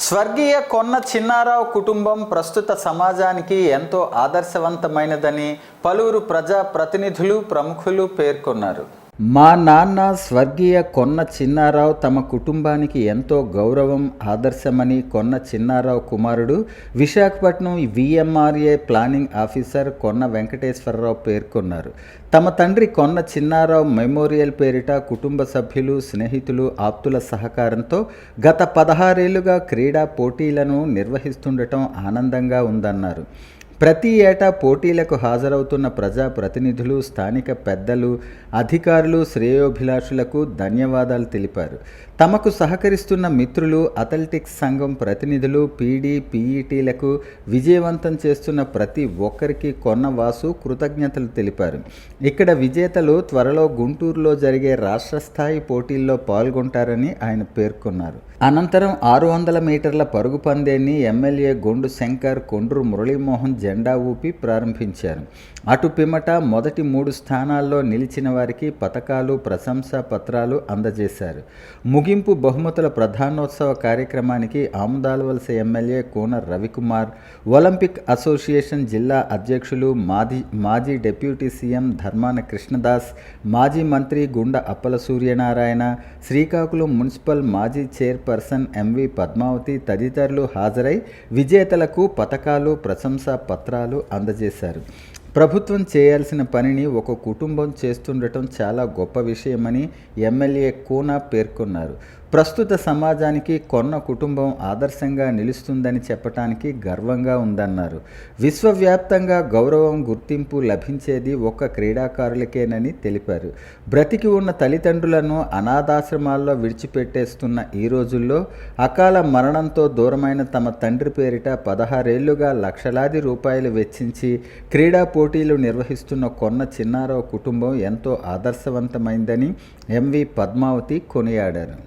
స్వర్గీయ కొన్న చిన్నారావు కుటుంబం ప్రస్తుత సమాజానికి ఎంతో ఆదర్శవంతమైనదని పలువురు ప్రజా ప్రతినిధులు ప్రముఖులు పేర్కొన్నారు. మా నాన్న స్వర్గీయ కొన్న చిన్నారావు తమ కుటుంబానికి ఎంతో గౌరవం, ఆదర్శమని కొన్న చిన్నారావు కుమారుడు విశాఖపట్నం విఎంఆర్ఏ ప్లానింగ్ ఆఫీసర్ కొన్న వెంకటేశ్వరరావు పేర్కొన్నారు. తమ తండ్రి కొన్న చిన్నారావు మెమోరియల్ పేరిట కుటుంబ సభ్యులు, స్నేహితులు, ఆప్తుల సహకారంతో గత 16 ఏళ్లుగా క్రీడా పోటీలను నిర్వహిస్తుండటం ఆనందంగా ఉందన్నారు. ప్రతి ఏటా పోటీలకు హాజరవుతున్న ప్రజాప్రతినిధులు, స్థానిక పెద్దలు, అధికారులు, శ్రేయోభిలాషులకు ధన్యవాదాలు తెలిపారు. తమకు సహకరిస్తున్న మిత్రులు, అథ్లెటిక్స్ సంఘం ప్రతినిధులు, పీడీ, పీఈటీలకు విజయవంతం చేస్తున్న ప్రతి ఒక్కరికి కొన్నవాసు కృతజ్ఞతలు తెలిపారు. ఇక్కడ విజేతలు త్వరలో గుంటూరులో జరిగే రాష్ట్ర స్థాయి పోటీల్లో పాల్గొంటారని ఆయన పేర్కొన్నారు. అనంతరం 600 మీటర్ల పరుగు పందేన్ని ఎమ్మెల్యే గొండు శంకర్, కొండ్రు మురళీమోహన్ జెండా ఊపి ప్రారంభించారు. అటు పిమ్మట మొదటి 3 స్థానాల్లో నిలిచిన వారికి పతకాలు, ప్రశంసా పత్రాలు అందజేశారు. ముగింపు బహుమతుల ప్రధానోత్సవ కార్యక్రమానికి ఆముదాలవలస ఎమ్మెల్యే కోన రవికుమార్, ఒలింపిక్ అసోసియేషన్ జిల్లా అధ్యక్షులు, మాజీ డిప్యూటీ సీఎం ధర్మాన కృష్ణదాస్, మాజీ మంత్రి గుండ అప్పల సూర్యనారాయణ, శ్రీకాకుళం మున్సిపల్ మాజీ చైర్పర్సన్ ఎంవి పద్మావతి తదితరులు హాజరై విజేతలకు పతకాలు, ప్రశంసా పత్రాలు అందజేశారు. ప్రభుత్వం చేయాల్సిన పనిని ఒక కుటుంబం చేస్తుండటం చాలా గొప్ప విషయమని ఎమ్మెల్యే కోన పేర్కొన్నారు. ప్రస్తుత సమాజానికి కొన్న కుటుంబం ఆదర్శంగా నిలుస్తుందని చెప్పటానికి గర్వంగా ఉందన్నారు. విశ్వవ్యాప్తంగా గౌరవం, గుర్తింపు లభించేది ఒక్క క్రీడాకారులకేనని తెలిపారు. బ్రతికి ఉన్న తల్లిదండ్రులను అనాథాశ్రమాల్లో విడిచిపెట్టేస్తున్న ఈ రోజుల్లో అకాల మరణంతో దూరమైన తమ తండ్రి పేరిట 16 ఏళ్లుగా లక్షలాది రూపాయలు వెచ్చించి క్రీడా పోటీలు నిర్వహిస్తున్న కొన్న చిన్నారావు కుటుంబం ఎంతో ఆదర్శవంతమైందని ఎంవి పద్మావతి కొనియాడారు.